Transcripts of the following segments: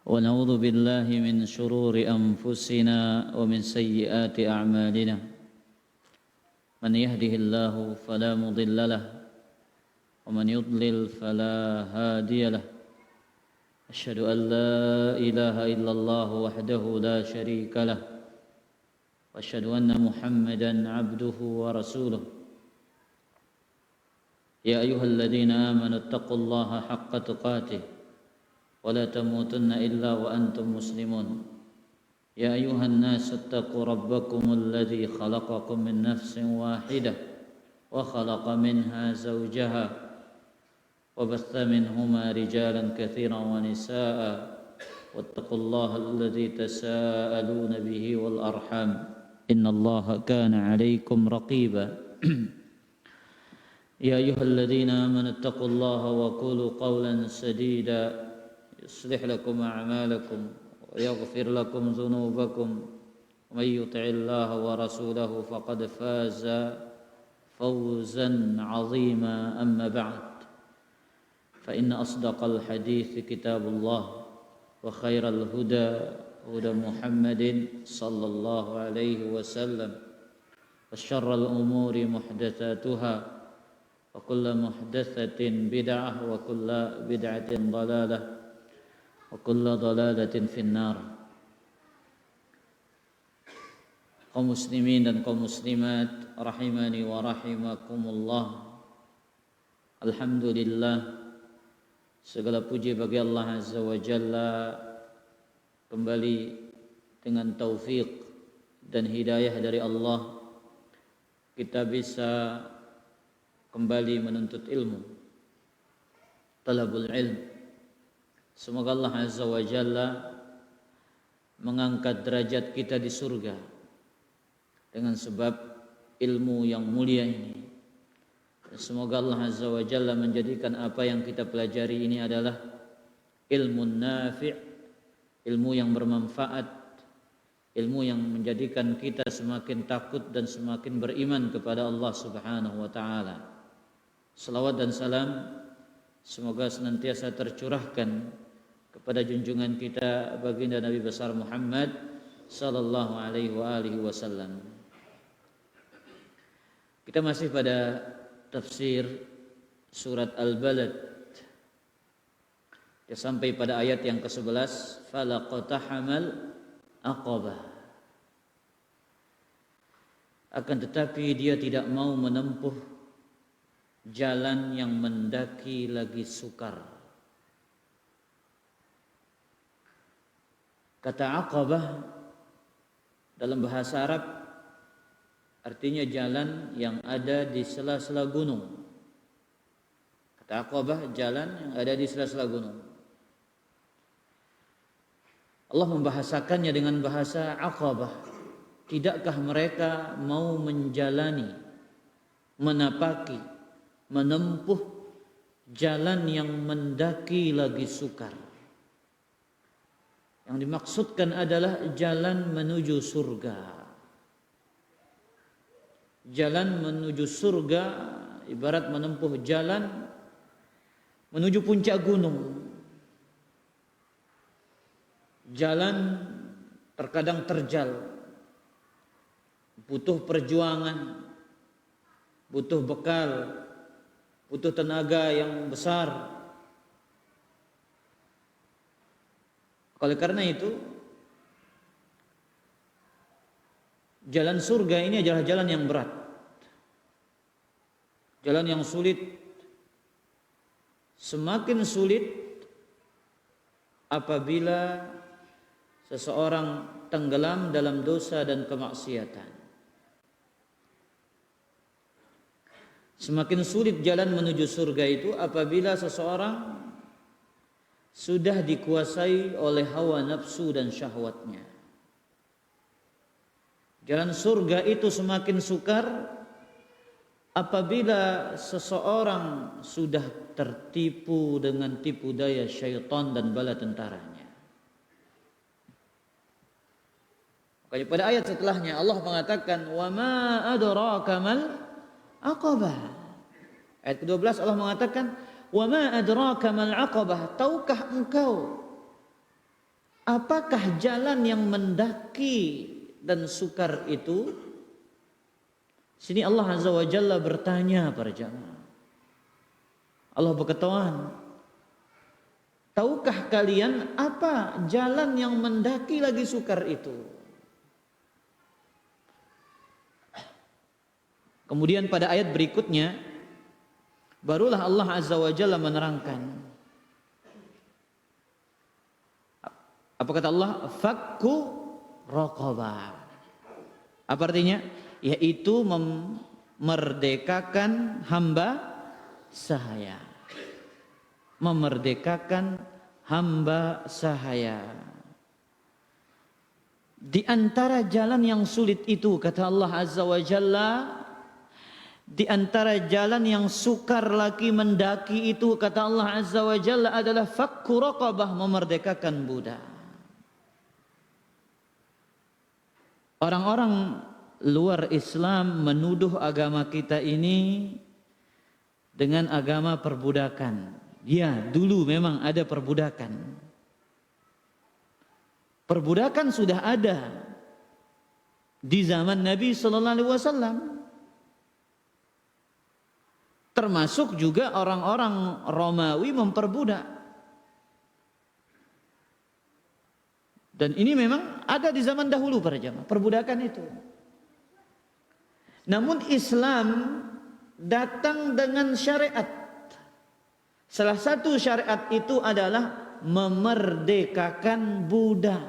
ونعوذ بالله من شرور أنفسنا ومن سيئات أعمالنا من يهده الله فلا مضل له ومن يضلل فلا هادي له أشهد أن لا إله إلا الله وحده لا شريك له وأشهد أن محمدا عبده ورسوله يا أيها الذين آمنوا اتقوا الله حق تقاته ولا تموتن إلا وأنتم مسلمون يا أيها الناس اتقوا ربكم الذي خلقكم من نفس واحدة وخلق منها زوجها وبث منهما رجالا كثيرا ونساء واتقوا الله الذي تساءلون به والأرحام إن الله كان عليكم رقيبا يا أيها الذين آمنوا اتقوا الله وقولوا قولا سديدا يصلح لكم أعمالكم ويغفر لكم ذنوبكم ومن يطع الله ورسوله فقد فاز فوزا عظيما أما بعد فإن أصدق الحديث كتاب الله وخير الهدى هدى محمد صلى الله عليه وسلم وشر الأمور محدثاتها وكل محدثة بدعة وكل بدعة ضلالة وكل ضلالة في النار. Kaum muslimin dan kaum muslimat rahimani wa rahimakumullah. Alhamdulillah, segala puji bagi Allah Azza wa Jalla, kembali dengan taufik dan hidayah dari Allah kita bisa kembali menuntut ilmu, talabul ilm. Semoga Allah Azza wa Jalla mengangkat derajat kita di surga dengan sebab ilmu yang mulia ini. Semoga Allah Azza wa Jalla menjadikan apa yang kita pelajari ini adalah ilmu nafi', ilmu yang bermanfaat, ilmu yang menjadikan kita semakin takut dan semakin beriman kepada Allah Subhanahu wa taala. Salawat dan salam semoga senantiasa tercurahkan kepada junjungan kita baginda Nabi besar Muhammad sallallahu alaihi wasallam. Kita masih pada tafsir surat Al-Balad. Kita sampai pada ayat yang ke-11, falaqatahamal aqabah. Akan tetapi dia tidak mau menempuh jalan yang mendaki lagi sukar. Kata aqabah dalam bahasa Arab artinya jalan yang ada di sela-sela gunung. Kata aqabah jalan yang ada di sela-sela gunung. Allah membahasakannya dengan bahasa aqabah. Tidakkah mereka mau menjalani, menapaki, menempuh jalan yang mendaki lagi sukar? Yang dimaksudkan adalah jalan menuju surga. Jalan menuju surga ibarat menempuh jalan menuju puncak gunung. Jalan terkadang terjal, butuh perjuangan, butuh bekal, butuh tenaga yang besar. Oleh karena itu, jalan surga ini adalah jalan yang berat, jalan yang sulit. Semakin sulit apabila seseorang tenggelam dalam dosa dan kemaksiatan. Semakin sulit jalan menuju surga itu apabila seseorang sudah dikuasai oleh hawa nafsu dan syahwatnya. Jalan surga itu semakin sukar apabila seseorang sudah tertipu dengan tipu daya syaitan dan bala tentaranya. Makanya pada ayat setelahnya Allah mengatakan wa ma adraka mal aqabah. Ayat ke-12 Allah mengatakan wa ma adraka mal aqabah, tahukah engkau Apakah jalan yang mendaki dan sukar itu? Sini Allah Azza wa Jalla bertanya para jamaah. Allah berkatakan, tahukah kalian apa jalan yang mendaki lagi sukar itu? Kemudian pada ayat berikutnya barulah Allah Azza wa Jalla menerangkan. Apa kata Allah? Fakku raqabah. Apa artinya? Yaitu memerdekakan hamba sahaya. Memerdekakan hamba sahaya. Di antara jalan yang sulit itu, kata Allah Azza wa Jalla, di antara jalan yang sukar lagi mendaki itu, kata Allah Azza wa Jalla, adalah fakku raqabah, memerdekakan budak. Orang-orang luar Islam menuduh agama kita ini dengan agama perbudakan. Ya, dulu memang ada perbudakan. Perbudakan sudah ada di zaman Nabi sallallahu alaihi wasallam. Termasuk juga orang-orang Romawi memperbudak. Dan ini memang ada di zaman dahulu para jamaah, perbudakan itu. Namun Islam datang dengan syariat. Salah satu syariat itu adalah memerdekakan budak.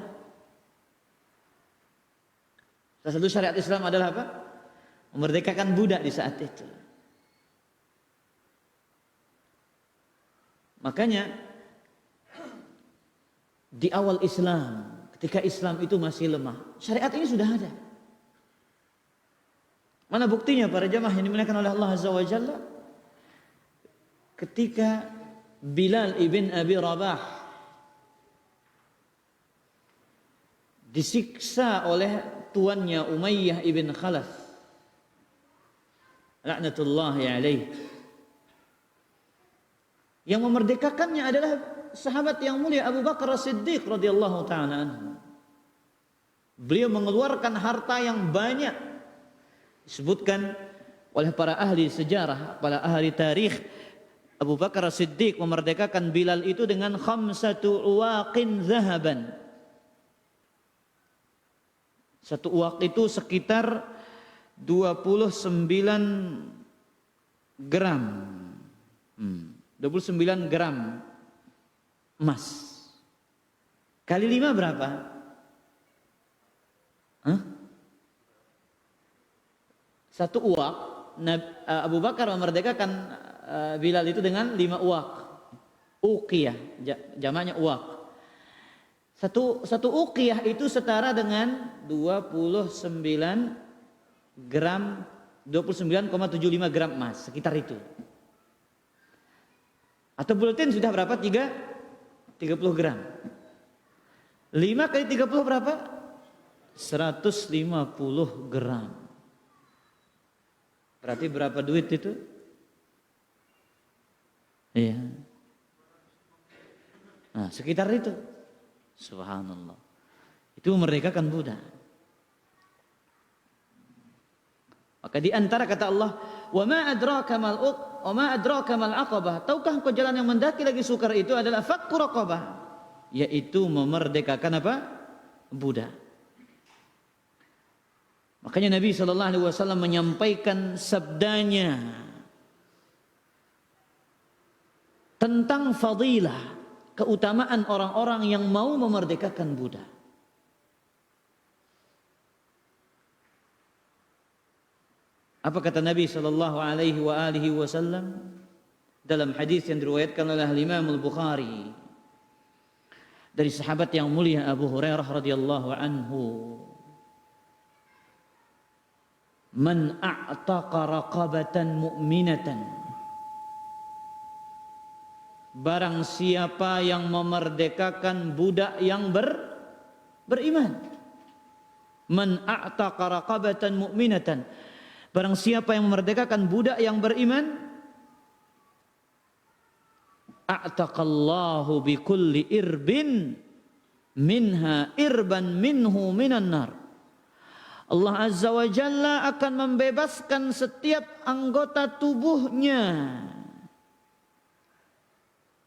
Salah satu syariat Islam adalah apa? Memerdekakan budak di saat itu. Makanya di awal Islam, ketika Islam itu masih lemah, syariat ini sudah ada. Mana buktinya para jamaah yang dimuliakan oleh Allah Azza wa Jalla? Ketika Bilal ibn Abi Rabah disiksa oleh tuannya Umayyah ibn Khalaf, laknatullahi alaih. Yang memerdekakannya adalah sahabat yang mulia Abu Bakar As-Siddiq radhiyallahu taala anhu. Beliau mengeluarkan harta yang banyak. Disebutkan oleh para ahli sejarah, para ahli tarikh, Abu Bakar As-Siddiq memerdekakan Bilal itu dengan khamsatu uwaqin zahaban. Satu uwaq itu sekitar 29 gram. 29 gram emas. Kali 5 berapa? Satu uwaq, Abu Bakar memerdekakan Bilal itu dengan 5 uwaq. Uqiyah, jamaknya uwaq. Satu uqiyah itu setara dengan 29 gram, 29,75 gram emas, sekitar itu. Atau buletin sudah berapa? 30 gram. 5 kali 30 berapa? 150 gram. Berarti berapa duit itu? Iya. Nah, sekitar itu. Subhanallah. Itu memerdekakan budak. Maka di antara kata Allah, "Wa ma adraka mal wa ma adraka mal aqabah." Tahukah engkau jalan yang mendaki lagi sukar itu adalah fakku raqabah, yaitu memerdekakan apa? Budak. Makanya Nabi sallallahu alaihi wasallam menyampaikan sabdanya tentang fadilah, keutamaan orang-orang yang mau memerdekakan budak. Apa kata Nabi sallallahu alaihi wasallam dalam hadis yang diriwayatkan oleh Imam Al-Bukhari dari sahabat yang mulia Abu Hurairah radhiyallahu anhu, "Man a'taqa raqabatan mu'minatan." Barang siapa yang memerdekakan budak yang beriman. Man a'taqa raqabatan mu'minatan. Barang siapa yang memerdekakan budak yang beriman, a'taqallahu bikulli irbin minha irban minhu minan nar. Allah Azza wa Jalla akan membebaskan setiap anggota tubuhnya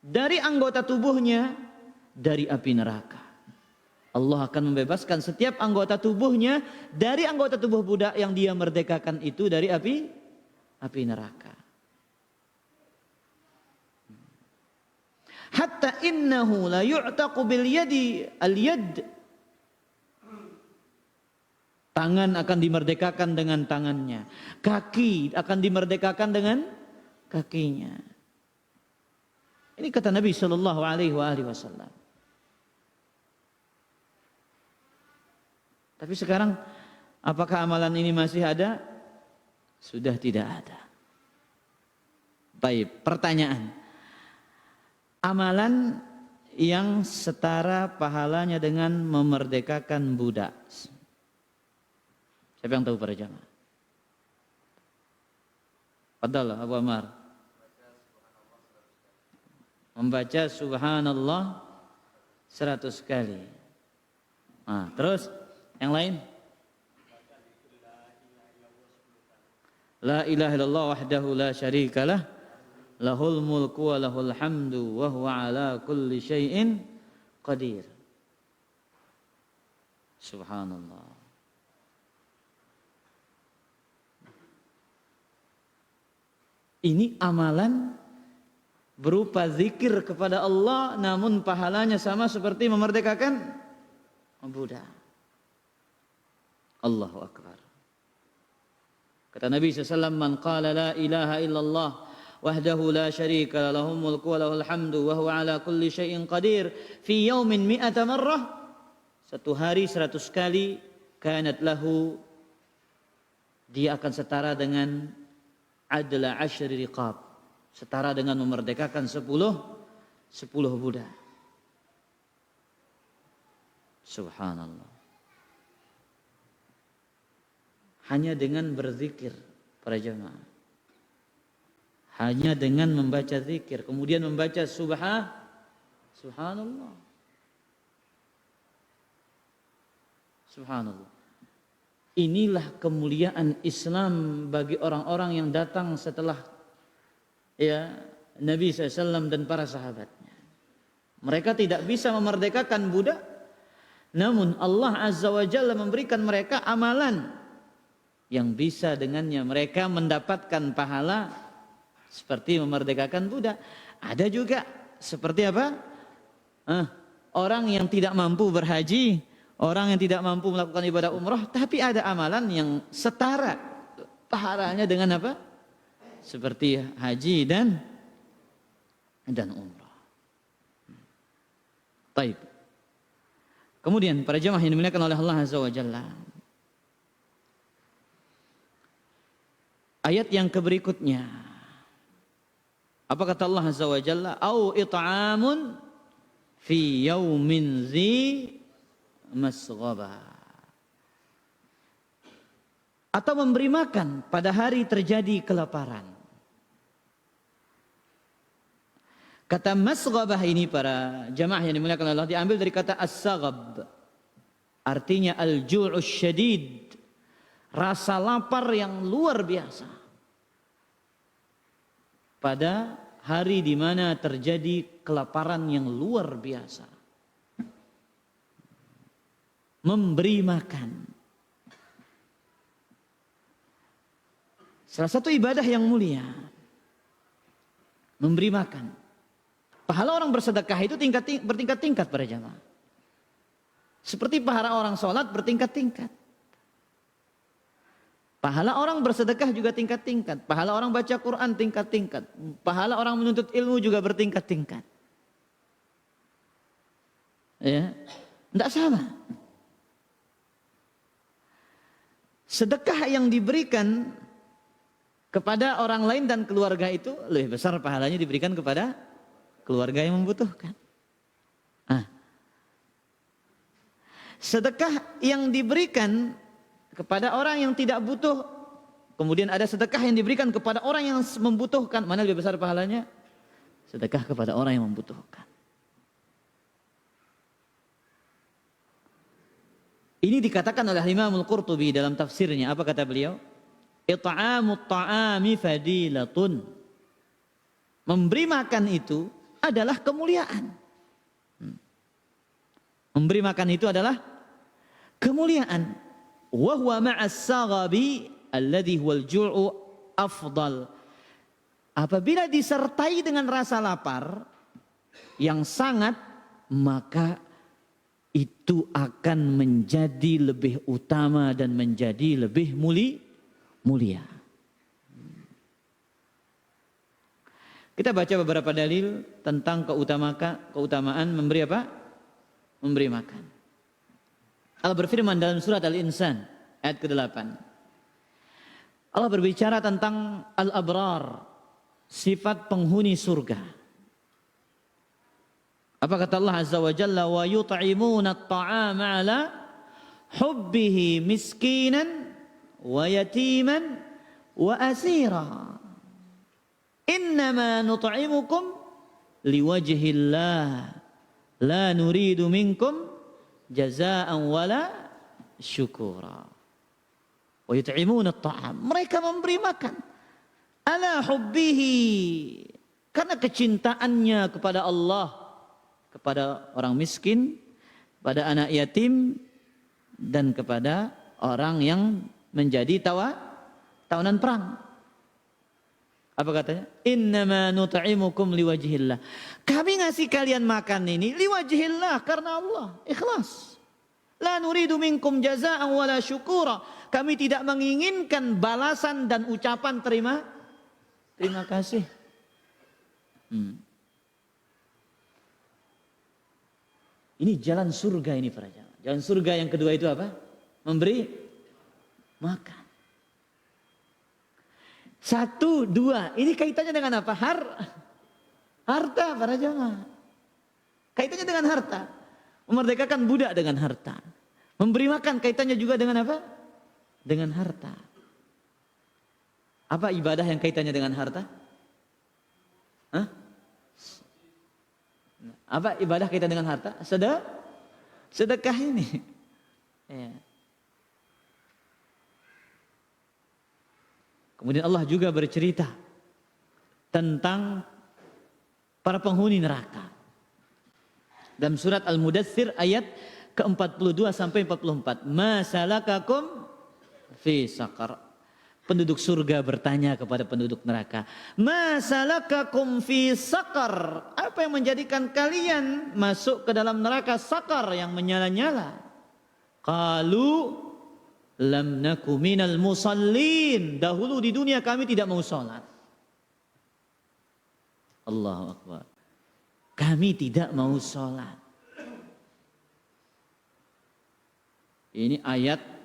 dari anggota tubuhnya dari api neraka. Allah akan membebaskan setiap anggota tubuhnya dari anggota tubuh budak yang dia merdekakan itu dari api neraka. Hatta innahu la yu'taqu bil yadi al-yad. Tangan akan dimerdekakan dengan tangannya, kaki akan dimerdekakan dengan kakinya. Ini kata Nabi sallallahu alaihi wasallam. Tapi sekarang apakah amalan ini masih ada? Sudah tidak ada. Baik, pertanyaan. Amalan yang setara pahalanya dengan memerdekakan budak. Siapa yang tahu para jamaah? Padahal Abu Ammar. Membaca subhanallah 100 kali. Nah, terus yang lain? La ilaha illallah wahdahu la syarikalah lahul mulku wa lahul hamdu wa huwa ala kulli syai'in qadir. Subhanallah. Ini amalan berupa zikir kepada Allah, namun pahalanya sama seperti memerdekakan budak. Allahu Akbar. Kata Nabi SAW, man qala la ilaha illallah wahdahu la syarika lahul mulku wa lahul hamdu wa huwa ala kulli syai'in qadir fi yaumin mi'ata marrah. Satu hari 100 kali, kanat lahu, dia akan setara dengan adla asyri riqab, setara dengan memerdekakan 10 budak. Subhanallah. Hanya dengan berzikir para jamaah, hanya dengan membaca zikir, kemudian membaca subhanallah. Subhanallah. Inilah kemuliaan Islam bagi orang-orang yang datang setelah Nabi SAW dan para sahabatnya. Mereka tidak bisa memerdekakan budak, namun Allah Azza wa Jalla memberikan mereka amalan yang bisa dengannya mereka mendapatkan pahala seperti memerdekakan budak. Ada juga seperti apa? Orang yang tidak mampu berhaji, orang yang tidak mampu melakukan ibadah umrah, tapi ada amalan yang setara pahalanya dengan apa? Seperti haji dan umrah. Baik. Kemudian para jemaah yang dimuliakan oleh Allah Azza wa Jalla, ayat yang berikutnya, apa kata Allah Azza wa Jalla? Au it'amun fi yaumin zi masghaba, atau memberi makan pada hari terjadi kelaparan. Kata masghabah ini para jamaah yang dimuliakan Allah diambil dari kata as-saghab, artinya al-ju'us syadid, rasa lapar yang luar biasa pada hari di mana terjadi kelaparan yang luar biasa. Memberi makan, salah satu ibadah yang mulia. Memberi makan, pahala orang bersedekah itu bertingkat-tingkat para jamaah. Seperti pahala orang sholat bertingkat-tingkat, pahala orang bersedekah juga tingkat-tingkat, pahala orang baca Quran tingkat-tingkat, pahala orang menuntut ilmu juga bertingkat-tingkat. Ya, tidak sama. Sedekah yang diberikan kepada orang lain dan keluarga itu lebih besar pahalanya diberikan kepada keluarga yang membutuhkan. Sedekah yang diberikan kepada orang yang tidak butuh, kemudian ada sedekah yang diberikan kepada orang yang membutuhkan, mana lebih besar pahalanya? Sedekah kepada orang yang membutuhkan. Ini dikatakan oleh Imam Al-Qurtubi dalam tafsirnya. Apa kata beliau? It'amut ta'ami fadilatun. Memberi makan itu adalah kemuliaan. Memberi makan itu adalah kemuliaan. Wa huwa ma'as saghabi alladhi huwal ju'u afdal. Apabila disertai dengan rasa lapar yang sangat, maka itu akan menjadi lebih utama dan menjadi lebih mulia. Kita baca beberapa dalil tentang keutamaan memberi apa? Memberi makan. Allah berfirman dalam surat Al-Insan ayat ke-8. Allah berbicara tentang al-abrar, sifat penghuni surga. Apa kata Allah Azza wa Jalla? Wa yut'imuna at-ta'ama 'ala hubbihi miskinan wa yatiman wa asira. Innama nut'imukum liwajhillah la nuridu minkum jazaa'an wala syukura. Wa yut'imuna at-ta'am. Mereka memberi makan ala hubbihi, karena kecintaannya kepada Allah, kepada orang miskin, kepada anak yatim, dan kepada orang yang menjadi tawanan perang. Apa katanya? Innama nut'imukum liwajhillah. Kami ngasih kalian makan ini liwajhillah, karena Allah, ikhlas. La nuridu minkum jazaa'an wala syukura. Kami tidak menginginkan balasan dan ucapan terima kasih. Ini jalan surga ini para jamaah. Jalan surga yang kedua itu apa? Memberi makan. 1, 2. Ini kaitannya dengan apa? Harta para jamaah. Kaitannya dengan harta. Memerdekakan budak dengan harta. Memberi makan kaitannya juga dengan apa? Dengan harta. Apa ibadah yang kaitannya dengan harta? Hah? Apa ibadah kaitan dengan harta? Sedekah ini. Ya. Kemudian Allah juga bercerita tentang para penghuni neraka. Dalam surat Al-Mudaththir ayat ke-42 sampai 44. Ma salakakum fi saqar. Penduduk surga bertanya kepada penduduk neraka, ma salakakum fi saqar? Apa yang menjadikan kalian masuk ke dalam neraka saqar yang menyala-nyala? Qalu lam naku minal musallin. Dahulu di dunia kami tidak mau salat. Allahu Akbar. Kami tidak mau salat. Ini ayat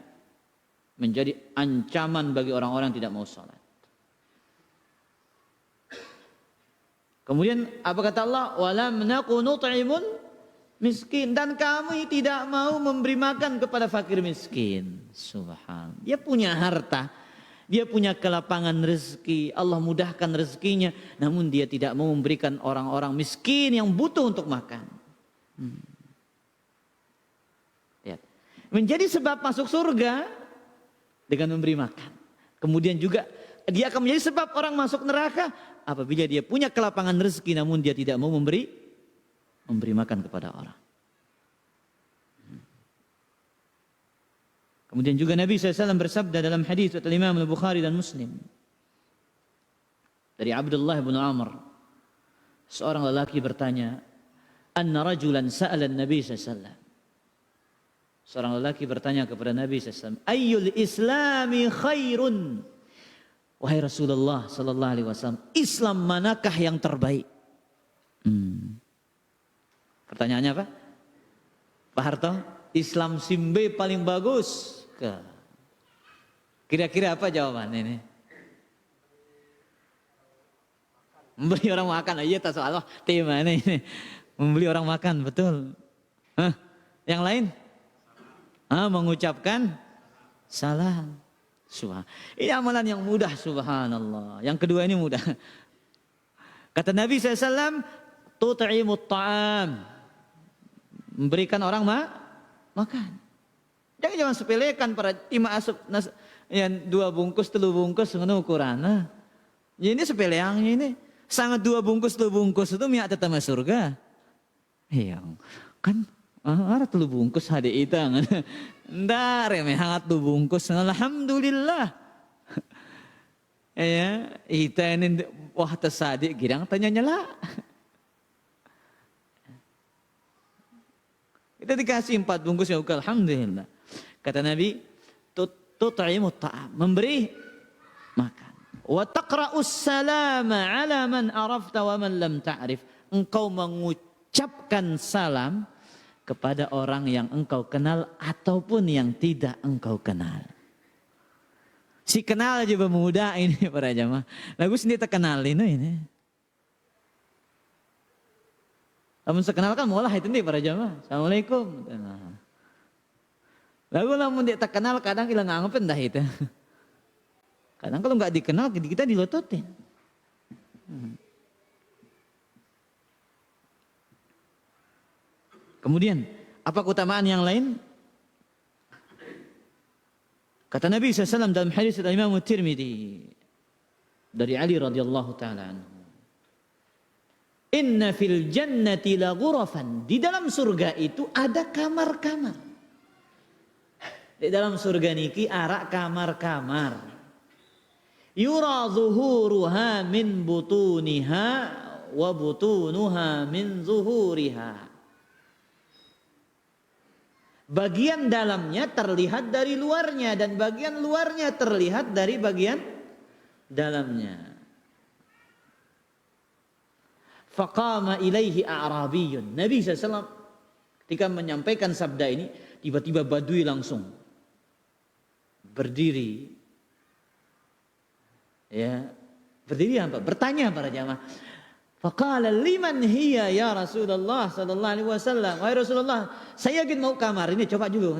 menjadi ancaman bagi orang-orang yang tidak mau salat. Kemudian apa kata Allah? Walam naku nut'imul miskin, dan kami tidak mau memberi makan kepada fakir miskin. Subhanallah. Dia punya harta, dia punya kelapangan rezeki, Allah mudahkan rezekinya, namun dia tidak mau memberikan orang-orang miskin yang butuh untuk makan. Lihat. Menjadi sebab masuk surga dengan memberi makan. Kemudian juga dia akan menjadi sebab orang masuk neraka apabila dia punya kelapangan rezeki namun dia tidak mau memberi makan kepada orang. Kemudian juga Nabi SAW bersabda dalam hadis riwayat Imam Al-Bukhari dan Muslim dari Abdullah bin Amr, seorang lelaki bertanya, anna rajulan sa'ala Nabi SAW. Seorang lelaki bertanya kepada Nabi SAW, ayyul islami khairun? Wahai Rasulullah sallallahu alaihi wasallam, Islam manakah yang terbaik? Pertanyaannya apa? Pak Harto, Islam Simbe paling bagus. Kira-kira apa jawaban ini? Membeli orang makan aja tak soal tema ini. Membeli orang makan, betul. Hah? Yang lain? Mengucapkan salam. Ini amalan yang mudah, subhanallah. Yang kedua ini mudah. Kata Nabi SAW, tut'imut ta'am. Memberikan orang makan. Jangan sepelekan para ima asup yang 2 bungkus 3 bungkus ngono ukurana. Ini sepeleangnya ini. Sangat 2 bungkus 3 bungkus itu miak tetama surga. Iya kan ada 3 bungkus hade ita. Ndak remeh hangat 2 bungkus. Alhamdulillah. Ya, ita ini wah tersadik girang tanya nyala. Kita dikasih 4 bungkus ya alhamdulillah. Kata Nabi, tut'imut ta'am, memberi makan. Wa taqra'us salama 'ala man arafta wa man lam ta'rif. Engkau mengucapkan salam kepada orang yang engkau kenal ataupun yang tidak engkau kenal. Si kenal aja pemuda ini para jamaah. Lagu sendiri terkenal ini. Namun sekenal kan mulah itu nih para jamaah. Assalamualaikum. Lalu namun dia terkenal kadang hilang anggapin dah itu. Kadang kalau nggak dikenal kita dilototin. Kemudian apa keutamaan yang lain? Kata Nabi SAW dalam hadis dari Imam Tirmidzi dari Ali radhiyallahu taala anhu. Inna fil jannati la ghurafan. Di dalam surga itu ada kamar-kamar. Di dalam surga niki arak kamar-kamar. Yura zuhuruha min butuniha wa butunuha min zuhuriha. Bagian dalamnya terlihat dari luarnya dan bagian luarnya terlihat dari bagian dalamnya. Faqama ilaihi a'rabiyyun. Nabi SAW ketika menyampaikan sabda ini, tiba-tiba badui langsung berdiri. Ya, berdiri apa? Bertanya para jamaah. Faqala liman hiya ya Rasulullah sallallahu alaihi wasallam. Wahai Rasulullah, saya ingin mau kamar ini, coba dulu.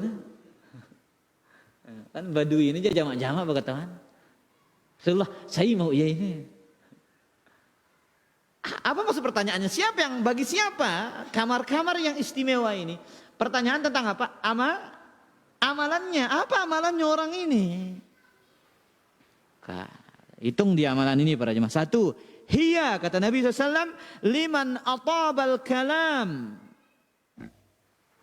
Kan badui ini dia jamak-jamak berkatakan. Rasulullah, saya mau ya ini. Apa maksud pertanyaannya? Siapa yang bagi siapa kamar-kamar yang istimewa ini? Pertanyaan tentang apa? Amalannya. Apa amalannya orang ini? Hitung di amalan ini para jemaah. 1, hiya kata Nabi SAW, liman atabal kalam.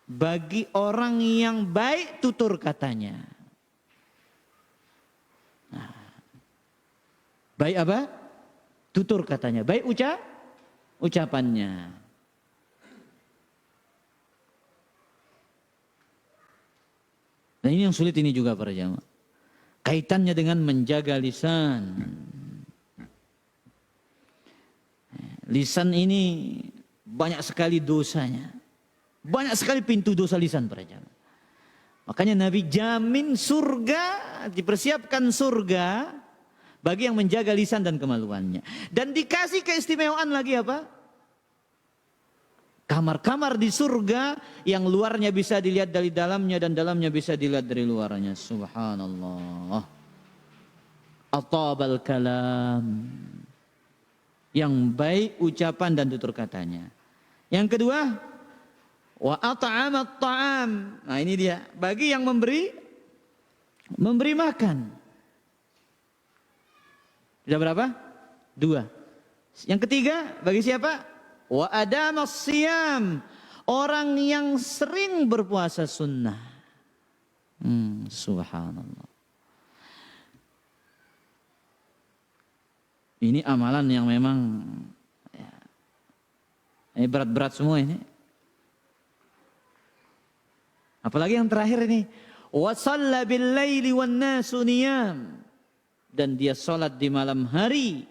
Bagi orang yang baik tutur katanya. Nah, baik apa? Tutur katanya. Baik ucapannya. Nah ini yang sulit ini juga para jamaah. Kaitannya dengan menjaga lisan. Lisan ini banyak sekali dosanya. Banyak sekali pintu dosa lisan para jamaah. Makanya Nabi jamin surga, dipersiapkan surga bagi yang menjaga lisan dan kemaluannya. Dan dikasih keistimewaan lagi apa? Kamar-kamar di surga yang luarnya bisa dilihat dari dalamnya dan dalamnya bisa dilihat dari luarnya. Subhanallah. Atabal kalam. Yang baik ucapan dan tutur katanya. Yang kedua, wa at'amat ta'am. Nah ini dia, bagi yang memberi makan. Sudah berapa? 2. Yang ketiga, bagi siapa? Wa adamas siyam. Orang yang sering berpuasa sunnah. Subhanallah. Ini amalan yang memang ya, ini berat-berat semua ini. Apalagi yang terakhir ini. Wa shalla bil laili wan nasu niyam. Dan dia sholat di malam hari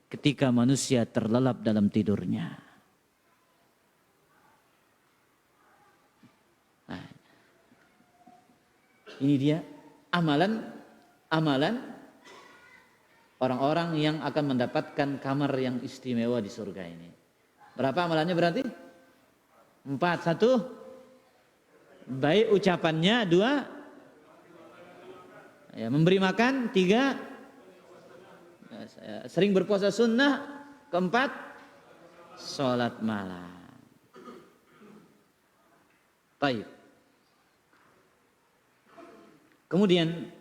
ketika manusia terlelap dalam tidurnya. Nah, ini dia amalan orang-orang yang akan mendapatkan kamar yang istimewa di surga ini. Berapa amalannya berarti? 4. 1, baik ucapannya. 2, ya, memberi makan. 3, sering berpuasa sunnah. 4, sholat malam. Baik. Kemudian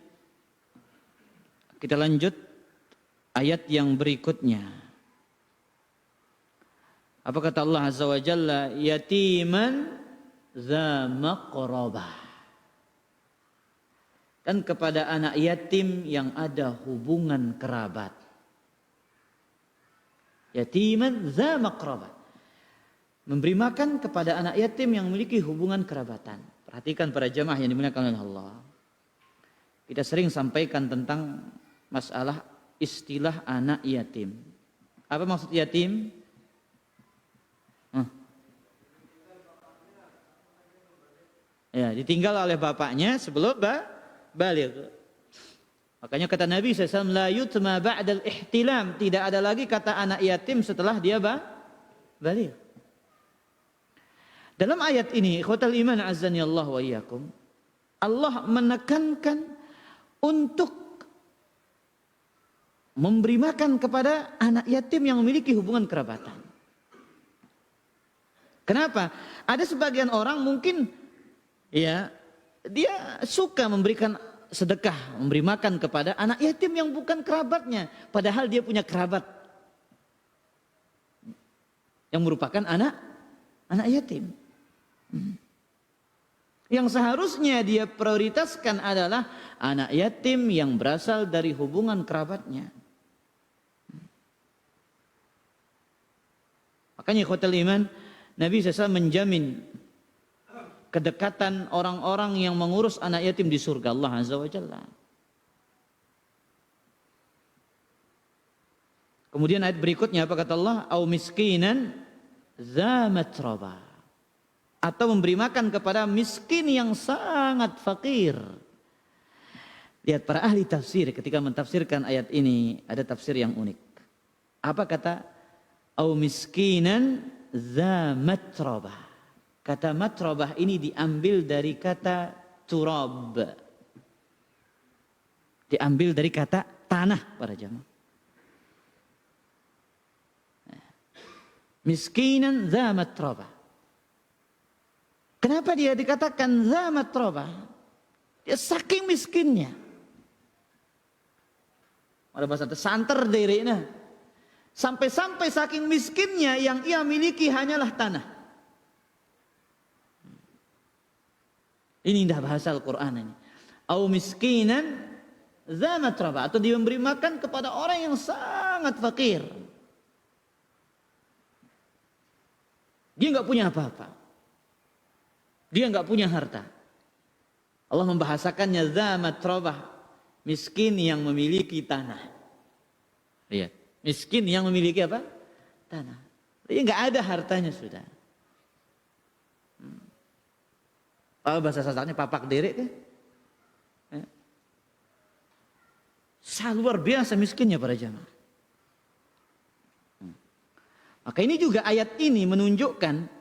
kita lanjut ayat yang berikutnya. Apa kata Allah Azza wa Jalla? Yatiman za maqrabah. Dan kepada anak yatim yang ada hubungan kerabat. Yatiman za maqrabah. Memberi makan kepada anak yatim yang memiliki hubungan kerabatan. Perhatikan para jamaah yang dimuliakan oleh Allah. Kita sering sampaikan tentang masalah istilah anak yatim. Apa maksud yatim? Ya, ditinggal oleh bapaknya sebelum baligh. Makanya kata Nabi SAW, la yutma ba'dal ihtilam. Tidak ada lagi kata anak yatim setelah dia baligh. Dalam ayat ini, ikhwatal iman azani Allah wa iyyakum, Allah menekankan untuk memberi makan kepada anak yatim yang memiliki hubungan kerabatan. Kenapa? Ada sebagian orang mungkin ya dia suka memberikan sedekah, memberi makan kepada anak yatim yang bukan kerabatnya, padahal dia punya kerabat yang merupakan anak yatim. Yang seharusnya dia prioritaskan adalah anak yatim yang berasal dari hubungan kerabatnya. Makanya ikhwatal iman, Nabi SAW menjamin kedekatan orang-orang yang mengurus anak yatim di surga Allah Azza wa Jalla. Kemudian ayat berikutnya apa kata Allah? Au miskinan za matraba. Atau memberi makan kepada miskin yang sangat fakir. Lihat para ahli tafsir ketika mentafsirkan ayat ini, ada tafsir yang unik. Apa kata? Au miskinan za matrabah. Kata matrabah ini diambil dari kata turab. Diambil dari kata tanah para jamaah. Miskinan za matrabah. Kenapa dia dikatakan za matrabah? Dia saking miskinnya. Ada bahasa santer derena. Sampai-sampai saking miskinnya yang ia miliki hanyalah tanah. Ini indah bahasa Al-Quran ini. Au miskinan za matrabah. Atau dia memberi makan kepada orang yang sangat fakir. Dia nggak punya apa-apa. Dia nggak punya harta. Allah membahasakannya za matrabah, miskin yang memiliki tanah. Lihat, miskin yang memiliki apa? Tanah. Dia nggak ada hartanya sudah. Kalau bahasa sastranya papak derek kan? Luar biasa miskinnya para jamaah. Maka ini juga ayat ini menunjukkan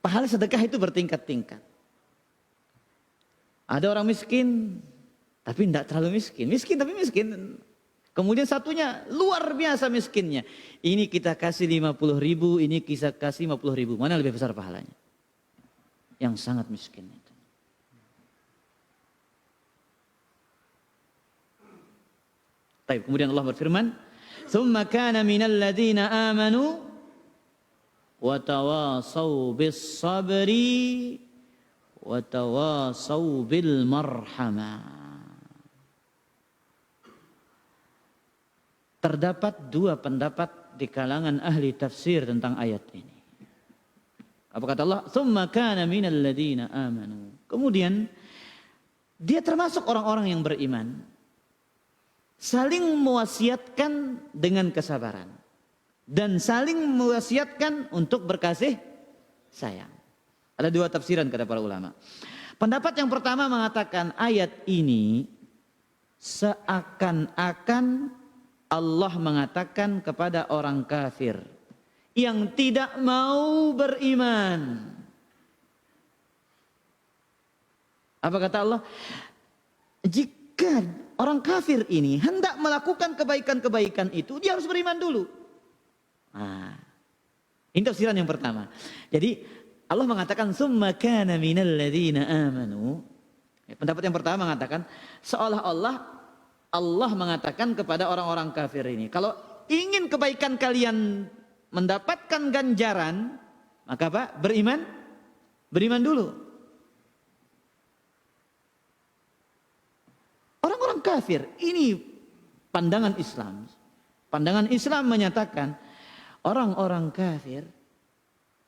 pahala sedekah itu bertingkat-tingkat. Ada orang miskin, tapi tidak terlalu miskin. Miskin tapi miskin. Kemudian satunya luar biasa miskinnya. Ini kita kasih 50.000, ini kita kasih 50.000. Mana lebih besar pahalanya? Yang sangat miskin itu. Baik, kemudian Allah berfirman, "Tsumma kana minal ladzina amanu wa tawasaw bis sabri wa tawasaw bil marhamah." Terdapat dua pendapat di kalangan ahli tafsir tentang ayat ini. Apa kata Allah? "Tsumma kana minal ladzina amanu." Kemudian dia termasuk orang-orang yang beriman. Saling mewasiatkan dengan kesabaran. Dan saling mewasiatkan untuk berkasih sayang. Ada dua tafsiran kata para ulama. Pendapat yang pertama mengatakan ayat ini seakan-akan Allah mengatakan kepada orang kafir yang tidak mau beriman. Apa kata Allah? Jika orang kafir ini hendak melakukan kebaikan-kebaikan itu, dia harus beriman dulu. Nah, ini tafsiran yang pertama. Jadi Allah mengatakan summa kana minal ladzina amanu. Pendapat yang pertama mengatakan seolah-olah Allah mengatakan kepada orang-orang kafir ini, kalau ingin kebaikan kalian mendapatkan ganjaran, maka apa? Beriman. Beriman dulu. Orang-orang kafir, ini pandangan Islam. Pandangan Islam menyatakan orang-orang kafir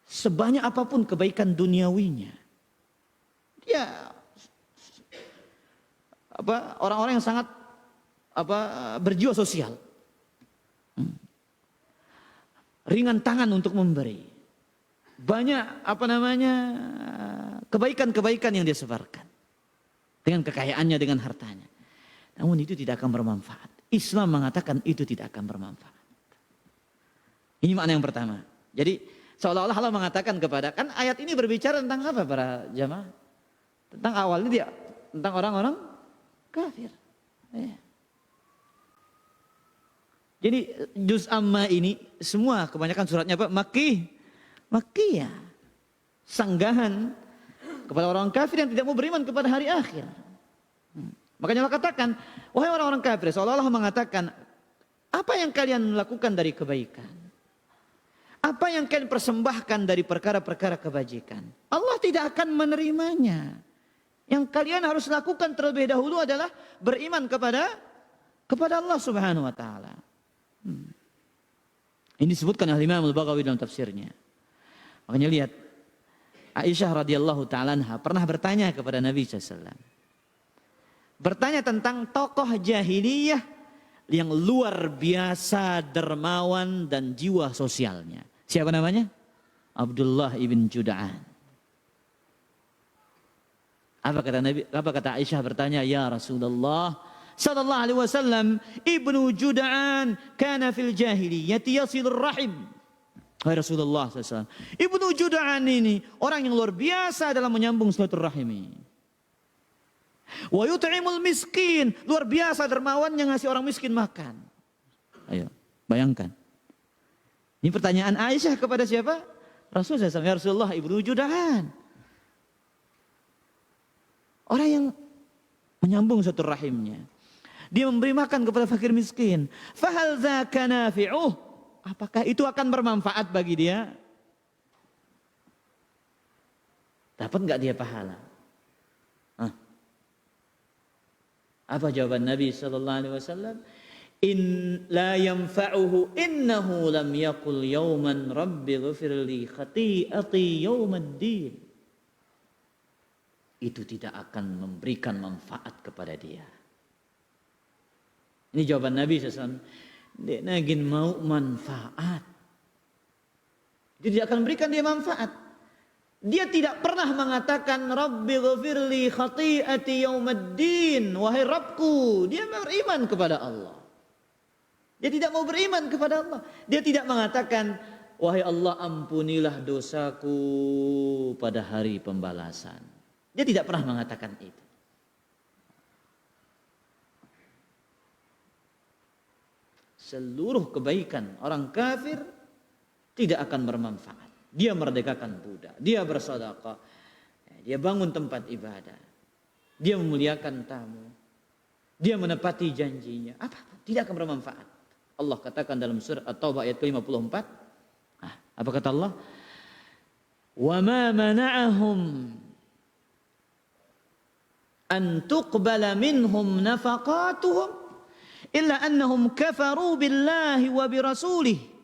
sebanyak apapun kebaikan duniawinya, dia orang-orang yang sangat berjiwa sosial, ringan tangan untuk memberi, banyak kebaikan-kebaikan yang dia sebarkan dengan kekayaannya, dengan hartanya. Namun itu tidak akan bermanfaat. Islam mengatakan itu tidak akan bermanfaat. Ini makna yang pertama. Jadi seolah-olah Allah mengatakan kan ayat ini berbicara tentang apa para jamaah? Tentang awalnya dia tentang orang-orang kafir. Ya. Jadi juz amma ini semua kebanyakan suratnya apa? Makkiyah. Sanggahan kepada orang kafir yang tidak mau beriman kepada hari akhir. Makanya Allah katakan, wahai orang-orang kafir, seolah-olah mengatakan, apa yang kalian lakukan dari kebaikan? Apa yang kalian persembahkan dari perkara-perkara kebajikan? Allah tidak akan menerimanya. Yang kalian harus lakukan terlebih dahulu adalah beriman kepada Allah Subhanahu wa taala. Ini disebutkan oleh Imam Al-Baghawi dalam tafsirnya. Makanya lihat, Aisyah radhiyallahu taala anha pernah bertanya kepada Nabi sallallahu alaihi wasallam. Bertanya tentang tokoh jahiliyah yang luar biasa dermawan dan jiwa sosialnya. Siapa namanya? Abdullah ibn Juda'an. Apa kata Aisyah bertanya, ya Rasulullah sallallahu alaihi wasallam, ibnu Juda'an kana fil jahiliyati yasilur rahim. Hai Rasulullah SAW, ibnu Juda'an ini orang yang luar biasa dalam menyambung silaturahim. Wa yut'imul miskin, luar biasa dermawan yang ngasih orang miskin makan. Ayo, bayangkan. Ini pertanyaan Aisyah kepada siapa? Rasulullah SAW. Ya Rasulullah, ibnu Juda'an. Orang yang menyambung satu rahimnya. Dia memberi makan kepada fakir miskin. Fahal dzaka nafi'uh? Apakah itu akan bermanfaat bagi dia? Dapat enggak dia pahala? Apa jawaban Nabi sallallahu alaihi wasallam? In la yanfa'uhu innahu lam yaqul yawman rabbi ghfirli khati'ati yawmaddin. Itu tidak akan memberikan manfaat kepada dia. Ini jawaban Nabi SAW. Dia nagin mau manfaat. Itu tidak akan memberikan dia manfaat. Dia tidak pernah mengatakan Rabbi ghafirli khati'ati yaumaddin, wahai Rabbku. Dia beriman kepada Allah. Dia tidak mau beriman kepada Allah. Dia tidak mengatakan wahai Allah ampunilah dosaku pada hari pembalasan. Dia tidak pernah mengatakan itu. Seluruh kebaikan orang kafir tidak akan bermanfaat. Dia merdekakan budak, dia bersedekah, dia bangun tempat ibadah, dia memuliakan tamu, dia menepati janjinya. Apa? Tidak akan bermanfaat. Allah katakan dalam surah At-Taubah ayat ke-54. Apa kata Allah? Wa ma mana'ahum an tuqbala minhum nafaqatuhum illa annahum kafaru billahi wa birasulihi.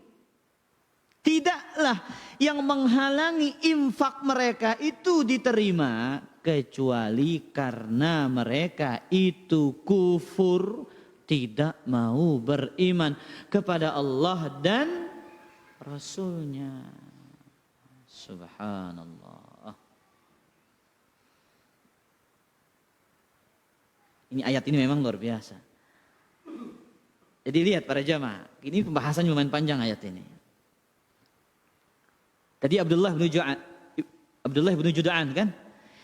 Tidaklah yang menghalangi infak mereka itu diterima kecuali karena mereka itu kufur, tidak mau beriman kepada Allah dan Rasulnya. Subhanallah. Ini ayat ini memang luar biasa. Jadi lihat para jamaah, ini pembahasannya lumayan panjang ayat ini. Tadi Abdullah bin Juda'an kan?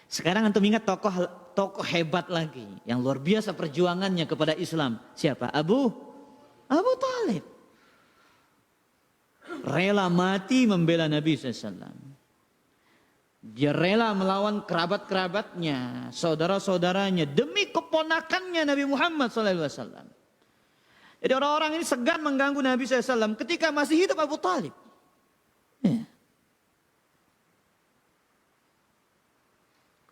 Sekarang antum ingat tokoh hebat lagi yang luar biasa perjuangannya kepada Islam. Siapa? Abu Talib. Rela mati membela Nabi SAW. Dia rela melawan kerabat-kerabatnya, saudara-saudaranya demi keponakannya Nabi Muhammad SAW. Jadi orang-orang ini segan mengganggu Nabi SAW ketika masih hidup Abu Talib. Ya.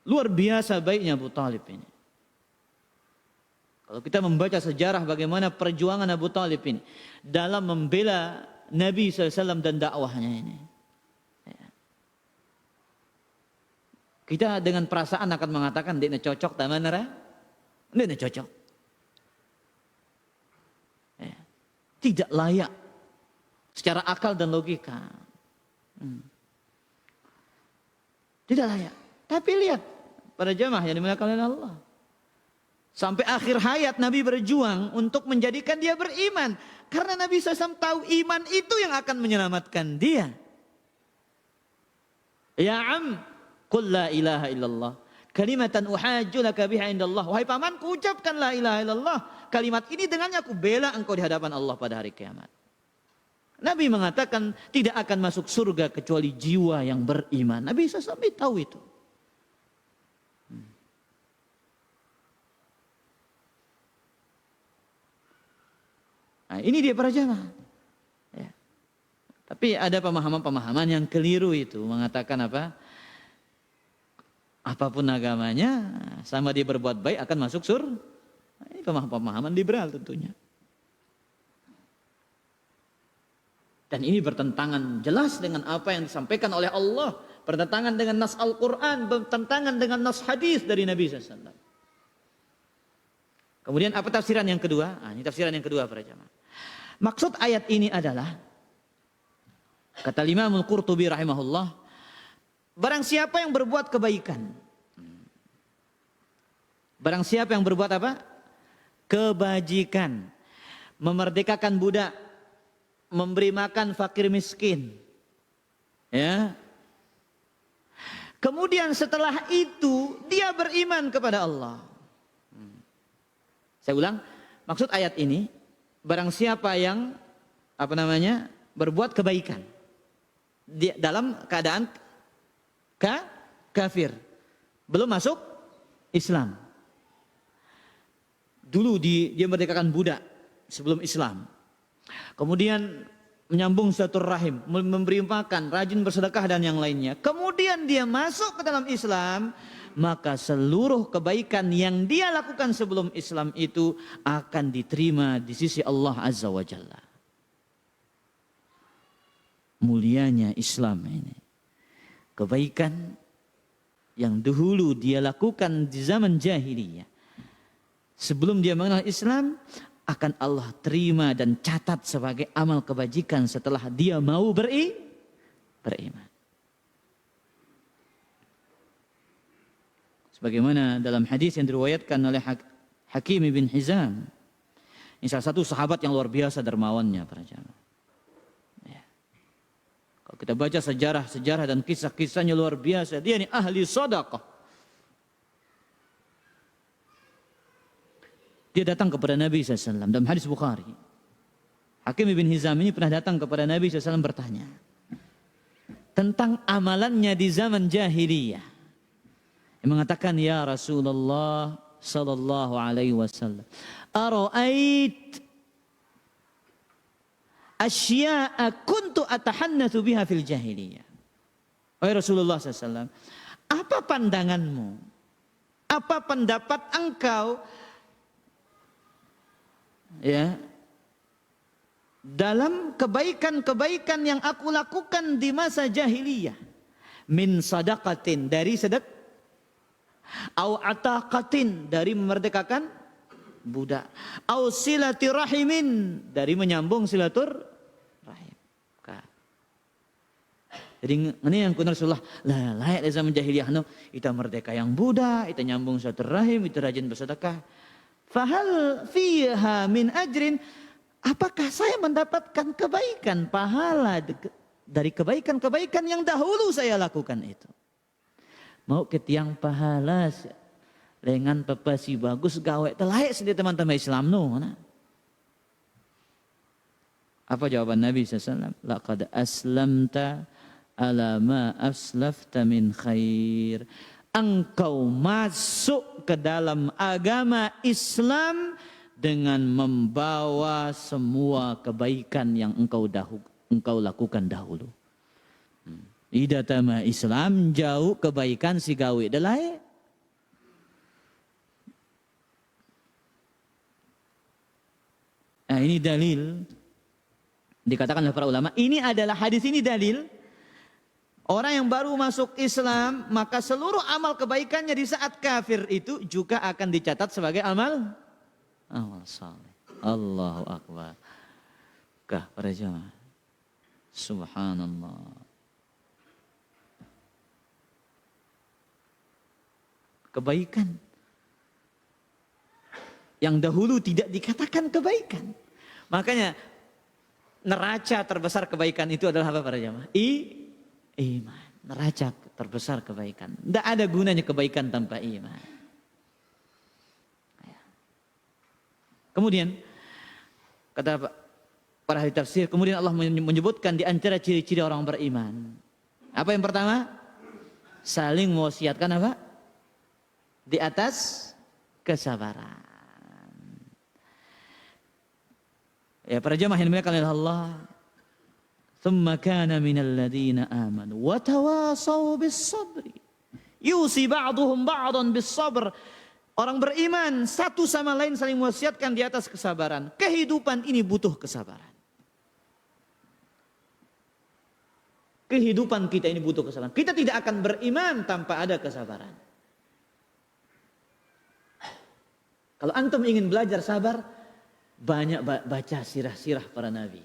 Luar biasa baiknya Abu Talib ini. Kalau kita membaca sejarah bagaimana perjuangan Abu Talib ini dalam membela Nabi SAW dan dakwahnya ini. Kita dengan perasaan akan mengatakan dia cocok taman nara, dia cocok. Tidak layak secara akal dan logika. Tidak layak. Tapi lihat pada jamaah yang dimuliakan oleh Allah. Sampai akhir hayat Nabi berjuang untuk menjadikan dia beriman. Karena Nabi SAW tahu iman itu yang akan menyelamatkan dia. Ya qul la ilaha illallah kalimatan uhajju laka biha indallah. Wahai pamanku, ucapkan la ilaha illallah. Kalimat ini dengannya aku bela engkau di hadapan Allah pada hari kiamat. Nabi mengatakan tidak akan masuk surga kecuali jiwa yang beriman. Nabi SAW tahu itu. Nah, ini dia para jamaah. Ya. Tapi ada pemahaman-pemahaman yang keliru itu. Mengatakan apa? Apapun agamanya, sama dia berbuat baik akan masuk surga. Ini pemahaman liberal tentunya. Dan ini bertentangan jelas dengan apa yang disampaikan oleh Allah. Bertentangan dengan nas Al-Quran, bertentangan dengan nas hadis dari Nabi SAW. Kemudian apa tafsiran yang kedua? Ini tafsiran yang kedua para jamaah. Maksud ayat ini adalah, kata Imam Al-Qurtubi rahimahullah, barang siapa yang berbuat kebaikan. Barang siapa yang berbuat apa? Kebajikan. Memerdekakan budak. Memberi makan fakir miskin. Ya. Kemudian setelah itu dia beriman kepada Allah. Saya ulang, maksud ayat ini, barang siapa yang berbuat kebaikan dalam keadaan kafir, belum masuk Islam. Dulu dia merdekakan budak sebelum Islam. Kemudian menyambung silaturahim, memberi makan, rajin bersedekah dan yang lainnya. Kemudian dia masuk ke dalam Islam, maka seluruh kebaikan yang dia lakukan sebelum Islam itu akan diterima di sisi Allah Azza wa Jalla. Mulianya Islam ini. Kebaikan yang dahulu dia lakukan di zaman jahiliyah, sebelum dia mengenal Islam, akan Allah terima dan catat sebagai amal kebajikan setelah dia mau beriman. Sebagaimana dalam hadis yang diriwayatkan oleh Hakim bin Hizam. Ini salah satu sahabat yang luar biasa dermawannya para jamaah. Ya. Kalau kita baca sejarah dan kisah-kisahnya luar biasa. Dia ini ahli sedekah. Dia datang kepada Nabi SAW dalam hadis Bukhari. Hakim bin Hizam ini pernah datang kepada Nabi SAW bertanya tentang amalannya di zaman jahiliyah. Dia mengatakan, ya Rasulullah sallallahu alaihi wasallam, ara'ait asya'a kuntu atahannatsu biha fil jahiliyah. Wahai Rasulullah SAW, apa pandanganmu? Apa pendapat engkau ya dalam kebaikan-kebaikan yang aku lakukan di masa jahiliyah, min sadaqatin, dari sedekah, au ataqatin, dari memerdekakan budak, au silati rahimin, dari menyambung silaturahim. Jadi ini yang kuno Rasulullah lah layak di zaman jahiliyah no, kita merdeka yang budak, kita nyambung silaturahim, kita rajin bersedekah. Fahal fiha min ajrin, apakah saya mendapatkan kebaikan, pahala dari kebaikan-kebaikan yang dahulu saya lakukan itu? Mau ketiang pahala lengan pepasi bagus gawe terlayak sendiri teman-teman Islam no. Apa jawaban Nabi SAW? Laqad aslamta ala ma aslafta min khair. Engkau masuk ke dalam agama Islam dengan membawa semua kebaikan yang engkau lakukan dahulu. Ida tama Islam jauh kebaikan si gawe delai. Nah, ini dalil dikatakan oleh para ulama. Ini adalah hadis ini dalil orang yang baru masuk Islam maka seluruh amal kebaikannya di saat kafir itu juga akan dicatat sebagai amal saleh. Allahu akbar. Kah para jemaah. Subhanallah. Kebaikan yang dahulu tidak dikatakan kebaikan. Makanya neraca terbesar kebaikan itu adalah apa para jemaah? Iman. Neraca terbesar kebaikan. Tidak ada gunanya kebaikan tanpa iman. Kemudian kata para ahli tafsir, kemudian Allah menyebutkan di antara ciri-ciri orang beriman. Apa yang pertama? Saling mewasiatkan apa? Di atas kesabaran. Ya para jemaah yang dimuliakan oleh Allah. Tsumma kana minal ladzina amanu wa tawasaw bis sabri. Yusi ba'dhum ba'dhan bis sabr. Orang beriman satu sama lain saling mewasiatkan di atas kesabaran. Kehidupan ini butuh kesabaran. Kehidupan kita ini butuh kesabaran. Kita tidak akan beriman tanpa ada kesabaran. Kalau antum ingin belajar sabar, banyak baca sirah-sirah para nabi.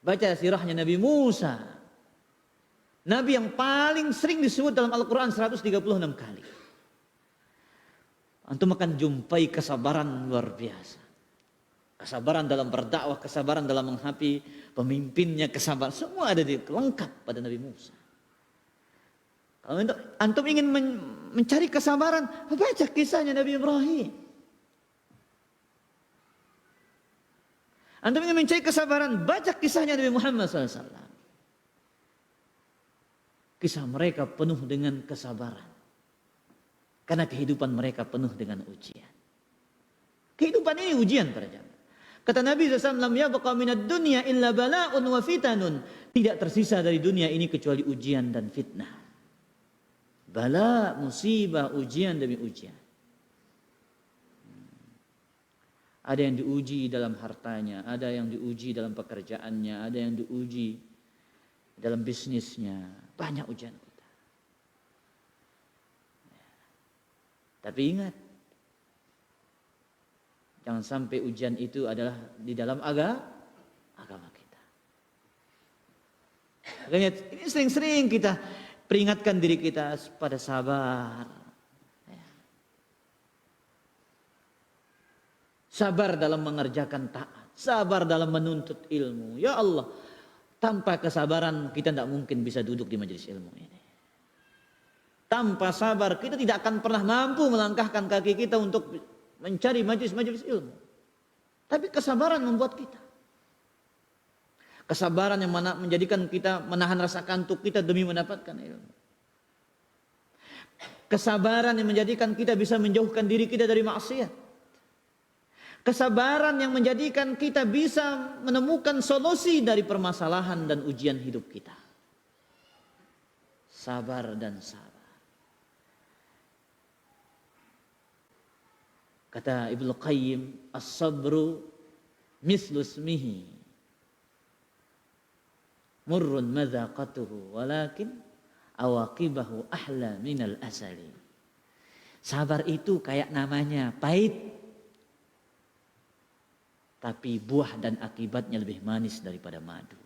Baca sirahnya Nabi Musa. Nabi yang paling sering disebut dalam Al-Quran 136 kali. Antum akan jumpai kesabaran luar biasa. Kesabaran dalam berdakwah, kesabaran dalam menghadapi pemimpinnya, kesabaran. Semua ada lengkap pada Nabi Musa. Kalau antum ingin mencari kesabaran, baca kisahnya Nabi Ibrahim. Antum ingin mencari kesabaran, baca kisahnya Nabi Muhammad SAW. Kisah mereka penuh dengan kesabaran. Karena kehidupan mereka penuh dengan ujian. Kehidupan ini ujian para jamaah. Kata Nabi SAW, "Lam yabqa minad dunya illa bala'un wa fitanun." Tidak tersisa dari dunia ini kecuali ujian dan fitnah. Bala, musibah, ujian demi ujian. Ada yang diuji dalam hartanya, ada yang diuji dalam pekerjaannya, ada yang diuji dalam bisnisnya. Banyak ujian kita. Tapi ingat, jangan sampai ujian itu adalah di dalam agama kita. Lihat, ini sering-sering kita peringatkan diri kita pada sabar. Sabar dalam mengerjakan taat. Sabar dalam menuntut ilmu. Ya Allah, tanpa kesabaran kita tidak mungkin bisa duduk di majelis ilmu ini. Tanpa sabar kita tidak akan pernah mampu melangkahkan kaki kita untuk mencari majelis-majelis ilmu. Tapi kesabaran membuat kita. Kesabaran yang menjadikan kita menahan rasa kantuk kita demi mendapatkan ilmu. Kesabaran yang menjadikan kita bisa menjauhkan diri kita dari maksiat. Kesabaran yang menjadikan kita bisa menemukan solusi dari permasalahan dan ujian hidup kita. Sabar dan sabar. Kata Ibnu Qayyim, as-sabru mislu ismihi. Murrun madzaqatuhu walakin awaqibahu ahla minal asali. Sabar itu kayak namanya, pahit. Tapi buah dan akibatnya lebih manis daripada madu.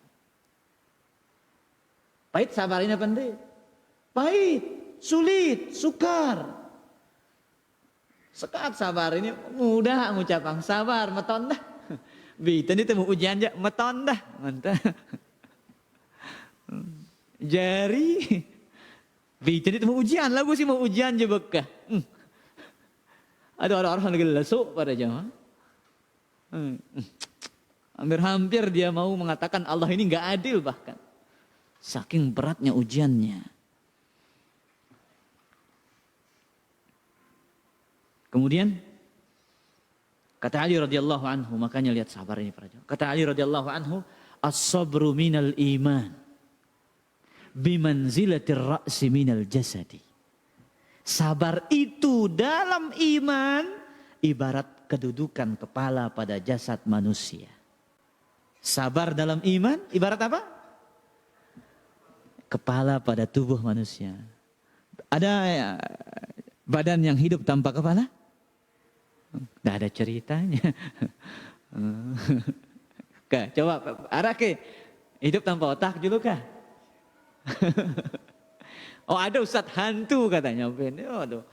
Pahit sabar ini apa enggak? Pahit, sulit, sukar. Sekat sabar ini mudah ngucapang sabar, meton dah. Bitan itu mau ujian aja, meton dah. Mantap. Jari. Bitan itu mau ujian, lagu sih mau ujian aja bekah. Ada orang-orang lagi lesuk pada jamaah. Hampir-hampir dia mau mengatakan Allah ini nggak adil bahkan. Saking beratnya ujiannya. Kemudian kata Ali radhiyallahu anhu, makanya lihat sabar ini para jamaah. Kata Ali radhiyallahu anhu, as-sabru minal iman bimanzilatir ra'si minal jasadi. Sabar itu dalam iman ibarat kedudukan kepala pada jasad manusia. Sabar dalam iman ibarat apa? Kepala pada tubuh manusia. Ada badan yang hidup tanpa kepala? Tidak ada ceritanya. Coba arah ke hidup tanpa otak dulu kah? Oh ada Ustadz hantu katanya. Aduh.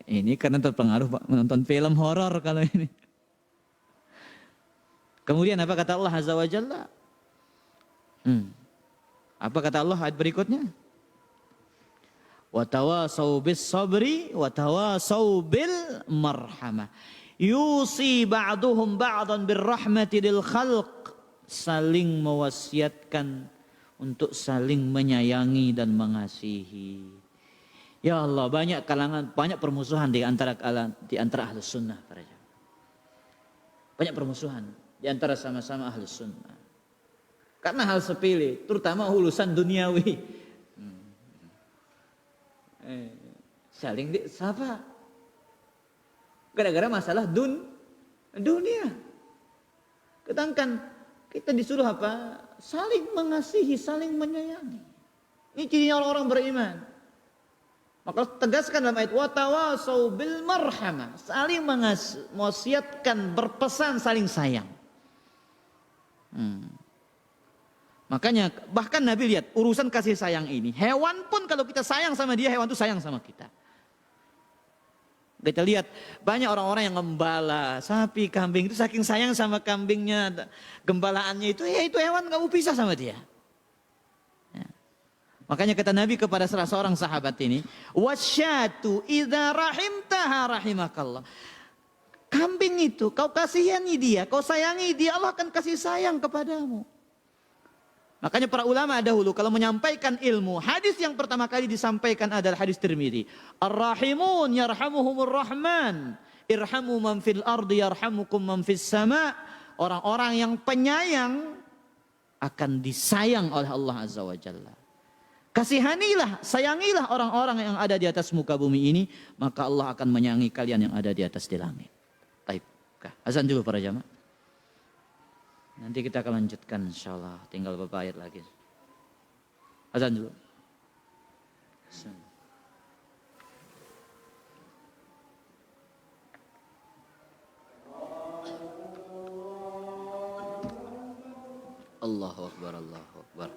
Ini karena terpengaruh menonton film horor kalau ini. Kemudian apa kata Allah Azza wa Jalla? Apa kata Allah ayat berikutnya? Wa tawasau bis sabri wa tawasau bil marhamah. Yusi ba'duhum ba'dan birrahmati lil khalq. Saling mewasiatkan untuk saling menyayangi dan mengasihi. Ya Allah, banyak kalangan, banyak permusuhan di antara Ahlus Sunnah para jamaah. Banyak permusuhan di antara sama-sama Ahlus Sunnah. Karena hal sepele, terutama urusan duniawi. Saling siapa? Gara-gara masalah dunia. Sedangkan kita disuruh apa? Saling mengasihi, saling menyayangi. Ini cirinya orang-orang beriman. Maka tegaskan dalam ayat watawasau bil marhamah, saling mewasiatkan, berpesan saling sayang. Makanya bahkan Nabi lihat urusan kasih sayang ini. Hewan pun kalau kita sayang sama dia, hewan itu sayang sama kita. Kita lihat banyak orang-orang yang gembala sapi, kambing itu saking sayang sama kambingnya, gembalaannya itu, ya itu hewan gak mau pisah sama dia. Ya. Makanya kata Nabi kepada salah seorang sahabat ini, wasyatu idza rahimtaha rahimakallah. Kambing itu kau kasihani dia, kau sayangi dia, Allah akan kasih sayang kepadamu. Makanya para ulama dahulu kalau menyampaikan ilmu, hadis yang pertama kali disampaikan adalah hadis Tirmidzi. Ar-rahimun yarhamuhumur rahman, irhamu man fil ardi yarhamukum man fis sama. Orang-orang yang penyayang akan disayang oleh Allah Azza wa Jalla. Kasihanilah, sayangilah orang-orang yang ada di atas muka bumi ini, maka Allah akan menyayangi kalian yang ada di atas di langit. Baik, azan dulu para jamaah. Nanti kita akan lanjutkan insyaallah, tinggal beberapa ayat lagi. Azan dulu. Allahu Akbar, Allahu Akbar.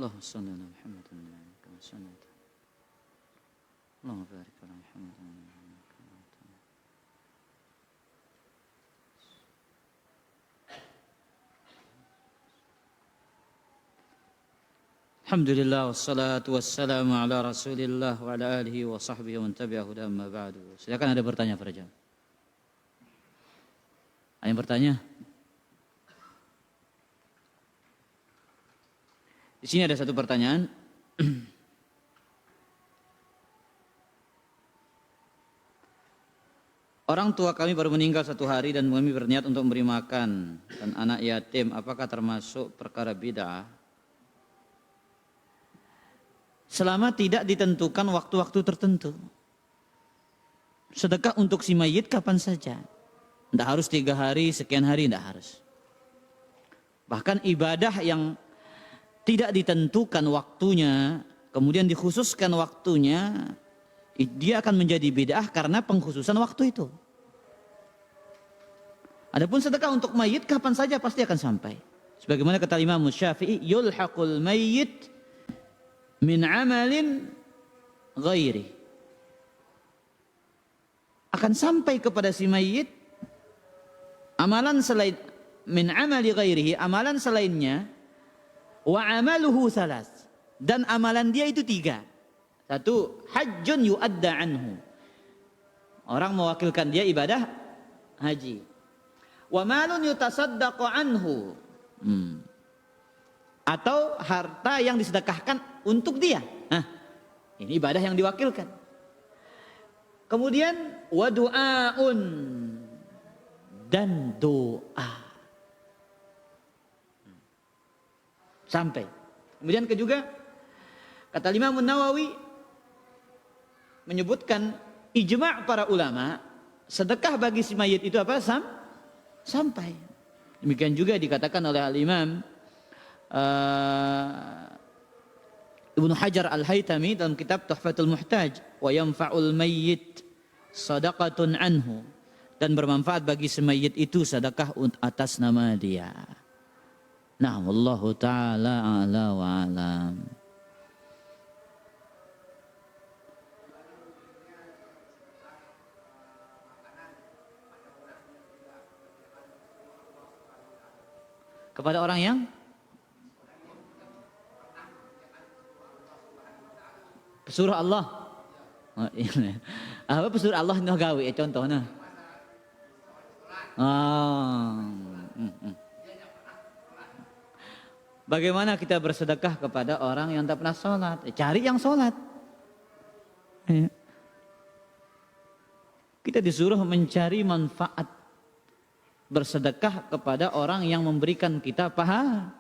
Allahumma shalli ala Muhammad kama shallaita. Allahumma barik ala Muhammad. Alhamdulillah wassalatu wassalamu ala Rasulillah wa ala alihi wa sahbihi wa man tabi'ahu amma ba'du. Silakan ada bertanya pada jam. Ada yang bertanya? Di sini ada satu pertanyaan. Orang tua kami baru meninggal 1 hari dan kami berniat untuk memberi makan dan anak yatim, apakah termasuk perkara bid'ah? Selama tidak ditentukan waktu-waktu tertentu. Sedekah untuk si mayit kapan saja. Tidak harus 3 hari, sekian hari, tidak harus. Bahkan ibadah yang tidak ditentukan waktunya, kemudian dikhususkan waktunya, dia akan menjadi bid'ah karena pengkhususan waktu itu. Adapun sedekah untuk mayit kapan saja pasti akan sampai. Sebagaimana kata Imam Syafi'i, yulhaqul mayyit min amalin ghairi. Akan sampai kepada si mayit amalan selain min amali ghairihi, amalan selainnya, wa amaluhu salas, dan amalan dia itu 3. 1, hajjun yu'adda anhu, orang mewakilkan dia ibadah haji. Wa malun yutasaddaqu anhu, atau harta yang disedekahkan untuk dia. Nah, ini ibadah yang diwakilkan. Kemudian wa du'aun, dan doa. Sampai. Kemudian juga kata Imam Nawawi menyebutkan ijma' para ulama, sedekah bagi si mayit itu apa? Sampai. Demikian juga dikatakan oleh Al-Imam Ibnu Hajar Al-Haytami dalam kitab Tuhfatul Muhtaj, wa yanfa'ul mayyit sadaqatun anhu, dan bermanfaat bagi semayit itu sedekah atas nama dia. Nah, wallahu taala a'la wa alam. Kepada orang yang pesuruh Allah. Oh, iya. Apa pesuruh Allah itu gawe contohnya? Bagaimana kita bersedekah kepada orang yang tak pernah sholat? Cari yang sholat. Kita disuruh mencari manfaat bersedekah kepada orang yang memberikan kita pahala.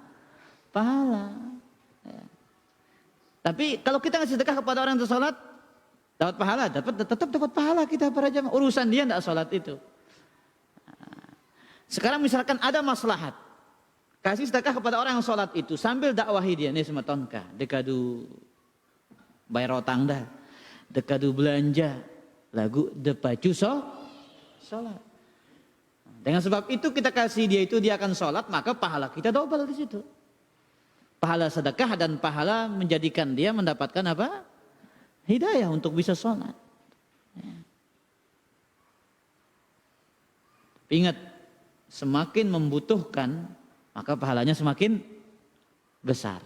Tapi kalau kita ngasih sedekah kepada orang yang sholat, dapat pahala, tetap dapat pahala kita para jamaah. Urusan dia tidak sholat itu. Sekarang misalkan ada maslahat, kasih sedekah kepada orang yang sholat itu sambil dakwahi dia, nih sama tonka, dekadu bayar utang dah, dekadu belanja, lagu depacu sholat. Dengan sebab itu kita kasih dia itu, dia akan sholat, maka pahala kita double di situ. Pahala sedekah dan pahala menjadikan dia mendapatkan apa? Hidayah untuk bisa sholat. Ingat, semakin membutuhkan, maka pahalanya semakin besar.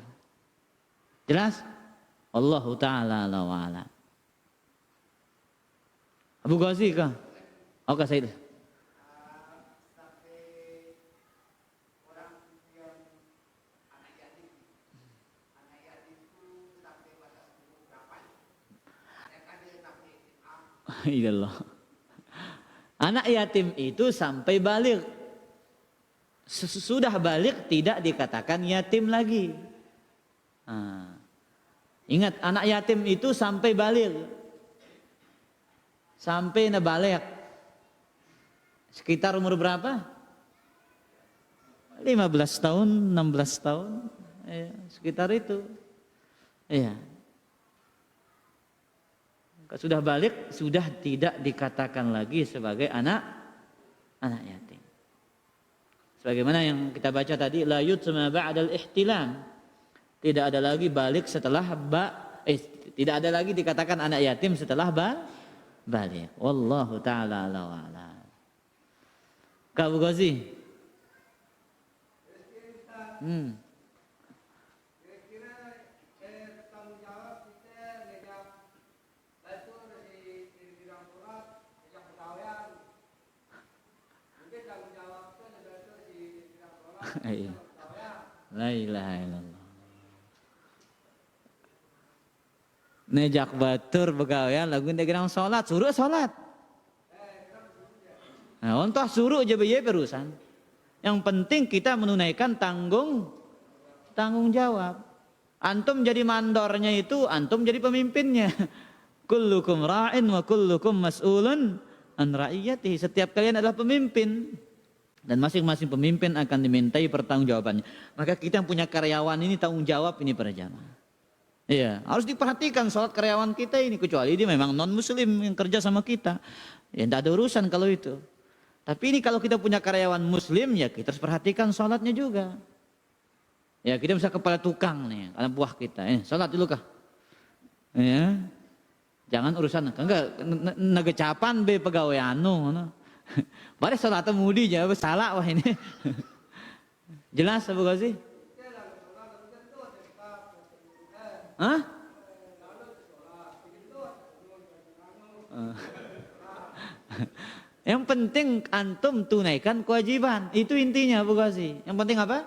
Jelas? Allahu ta'ala ala wa ala. Abu Ghazi kah? Oke, Said. Iyalah. Anak yatim itu sampai balik. Sesudah balik tidak dikatakan yatim lagi. Ingat, anak yatim itu sampai balik. Sampai balik. Sekitar umur berapa? 15 tahun, 16 tahun. Ya, sekitar itu. Iya. Sudah balik, sudah tidak dikatakan lagi sebagai anak yatim. Sebagaimana yang kita baca tadi, la yutma ba'dal ihtilam, tidak ada lagi balik setelah tidak ada lagi dikatakan anak yatim setelah balik. Wallahu taala a'lam. Kak Bu Ghazi. La ilaha illallah. Nejak batur begawean lagu degerang salat, suruh salat. Nah, untuk suruh aja biaya perusan. Yang penting kita menunaikan tanggung jawab. Antum jadi mandornya itu, antum jadi pemimpinnya. Kullukum ra'in wa kullukum mas'ulun an ra'iyatihi. Setiap kalian adalah pemimpin. Dan masing-masing pemimpin akan dimintai pertanggungjawabannya. Maka kita yang punya karyawan ini tanggung jawab ini para jamaah. Iya, harus diperhatikan sholat karyawan kita ini. Kecuali dia memang non-muslim yang kerja sama kita. Ya tidak ada urusan kalau itu. Tapi ini kalau kita punya karyawan muslim ya kita harus perhatikan sholatnya juga. Ya kita bisa kepala tukang nih, anak buah kita. Sholat dulu kah? Ya, jangan urusan. Enggak, nagecapan be pegawai anu. Bare sholat mudi aja, salah wah ini. Jelas Abu Ghazi? Hah? Yang penting antum tunaikan kewajiban. Itu intinya Bu Ghazi. Yang penting apa?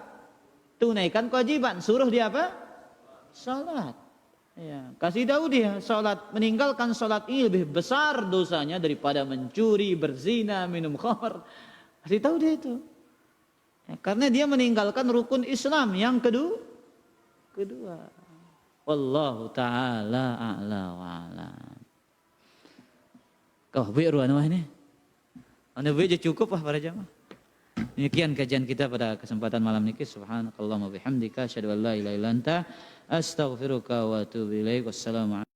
Tunaikan kewajiban. Suruh dia apa? Salat. Ya, kasih tahu dia salat, meninggalkan salat ini lebih besar dosanya daripada mencuri, berzina, minum khamr. Kasih tahu dia itu. Ya, karena dia meninggalkan rukun Islam yang kedua. Wallahu taala a'la wa a'lam. Kau biar ini. Anda boleh cukup para jamaah. Demikian kajian kita pada kesempatan malam ini. Subhanakallahumma bihamdika asyhadu an la ilaha illa anta astaghfiruka wa atubu ilaik. Wassalamu